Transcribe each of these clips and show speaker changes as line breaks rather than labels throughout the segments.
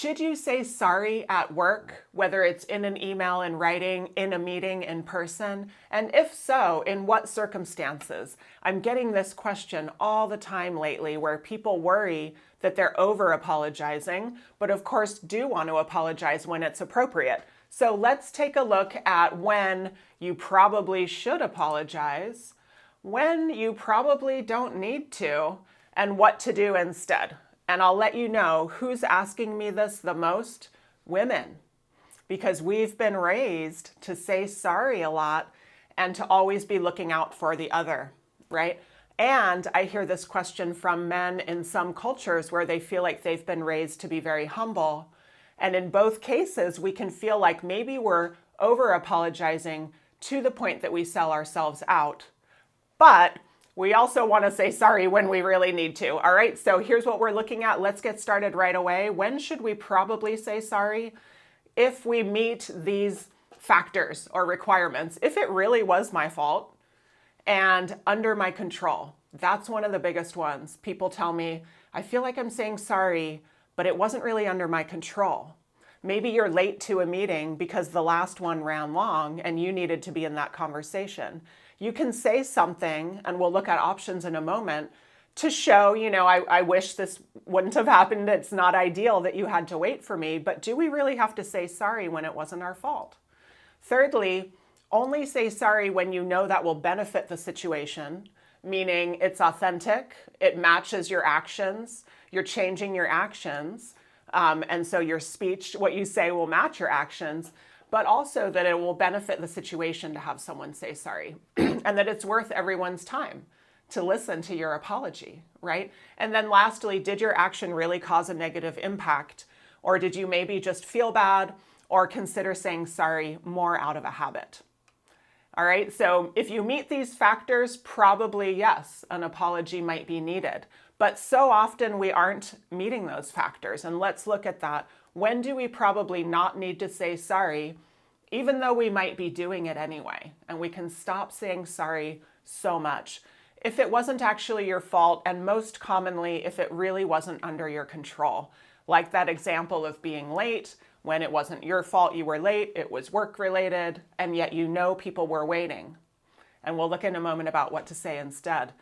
Should you say sorry at work, whether it's in an email, in writing, in a meeting, in person? And if so, in what circumstances? I'm getting this question all the time lately where people worry that they're over apologizing, but of course do want to apologize when it's appropriate. So let's take a look at when you probably should apologize, when you probably don't need to, and what to do instead. And I'll let you know who's asking me this the most: women, because we've been raised to say sorry a lot and to always be looking out for the other, right? And I hear this question from men in some cultures where they feel like they've been raised to be very humble. And in both cases, we can feel like maybe we're over apologizing to the point that we sell ourselves out. But we also want to say sorry when we really need to. All right, so here's what we're looking at. Let's get started right away. When should we probably say sorry? If we meet these factors or requirements, if it really was my fault and under my control. That's one of the biggest ones. People tell me, I feel like I'm saying sorry, but it wasn't really under my control. Maybe you're late to a meeting because the last one ran long and you needed to be in that conversation. You can say something, and we'll look at options in a moment, to show, I wish this wouldn't have happened. It's not ideal that you had to wait for me, but do we really have to say sorry when it wasn't our fault? Thirdly, only say sorry when you know that will benefit the situation, meaning it's authentic, it matches your actions, you're changing your actions, and so your speech, what you say, will match your actions, but also that it will benefit the situation to have someone say sorry, and that it's worth everyone's time to listen to your apology, right? And then lastly, did your action really cause a negative impact? Or did you maybe just feel bad or consider saying sorry more out of a habit? All right, so if you meet these factors, probably yes, an apology might be needed. But so often we aren't meeting those factors. And let's look at that. When do we probably not need to say sorry, even though we might be doing it anyway? And we can stop saying sorry so much. If it wasn't actually your fault, and most commonly, if it really wasn't under your control. Like that example of being late, when it wasn't your fault you were late, it was work related, and yet people were waiting. And we'll look in a moment about what to say instead.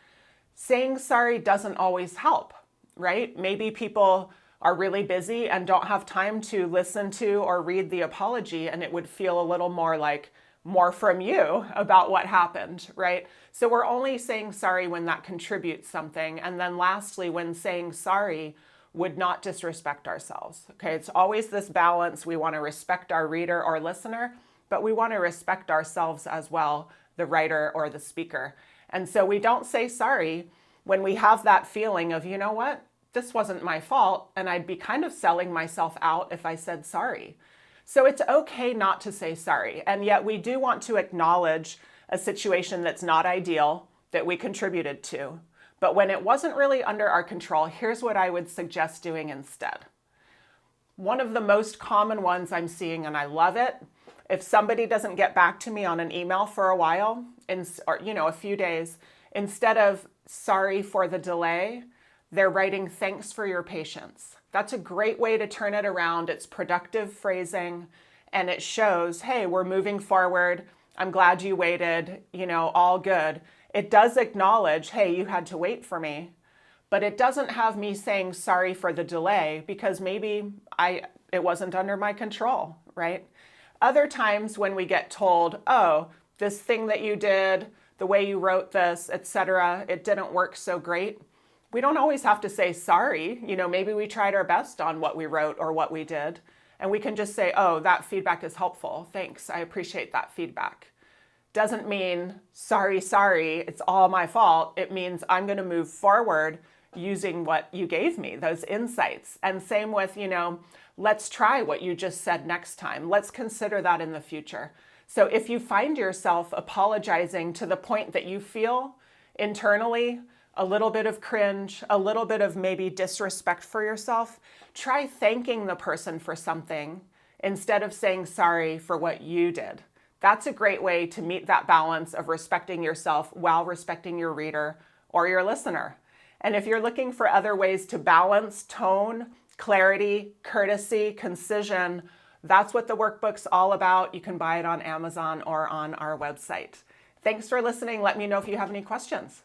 Saying sorry doesn't always help, right? Maybe people are really busy and don't have time to listen to or read the apology, and it would feel a little more like more from you about what happened, right? So we're only saying sorry when that contributes something. And then lastly, when saying sorry would not disrespect ourselves, okay? It's always this balance. We want to respect our reader or listener, but we want to respect ourselves as well, the writer or the speaker. And so we don't say sorry when we have that feeling of, you know what, this wasn't my fault, and I'd be kind of selling myself out if I said sorry. So it's okay not to say sorry, and yet we do want to acknowledge a situation that's not ideal, that we contributed to. But when it wasn't really under our control, here's what I would suggest doing instead. One of the most common ones I'm seeing, and I love it, if somebody doesn't get back to me on an email for a while, or a few days, instead of sorry for the delay, they're writing thanks for your patience. That's a great way to turn it around. It's productive phrasing, and it shows, hey, we're moving forward. I'm glad you waited, all good. It does acknowledge, hey, you had to wait for me, but it doesn't have me saying sorry for the delay because maybe it wasn't under my control, right? Other times when we get told, oh, this thing that you did, the way you wrote this, etc., it didn't work so great. We don't always have to say sorry. Maybe we tried our best on what we wrote or what we did, and we can just say, oh, that feedback is helpful. Thanks, I appreciate that feedback. Doesn't mean, sorry, it's all my fault. It means I'm going to move forward using what you gave me, those insights. And same with, let's try what you just said next time. Let's consider that in the future. So if you find yourself apologizing to the point that you feel internally a little bit of cringe, a little bit of maybe disrespect for yourself, try thanking the person for something instead of saying sorry for what you did. That's a great way to meet that balance of respecting yourself while respecting your reader or your listener. And if you're looking for other ways to balance tone, clarity, courtesy, concision. That's what the workbook's all about. You can buy it on Amazon or on our website. Thanks for listening. Let me know if you have any questions.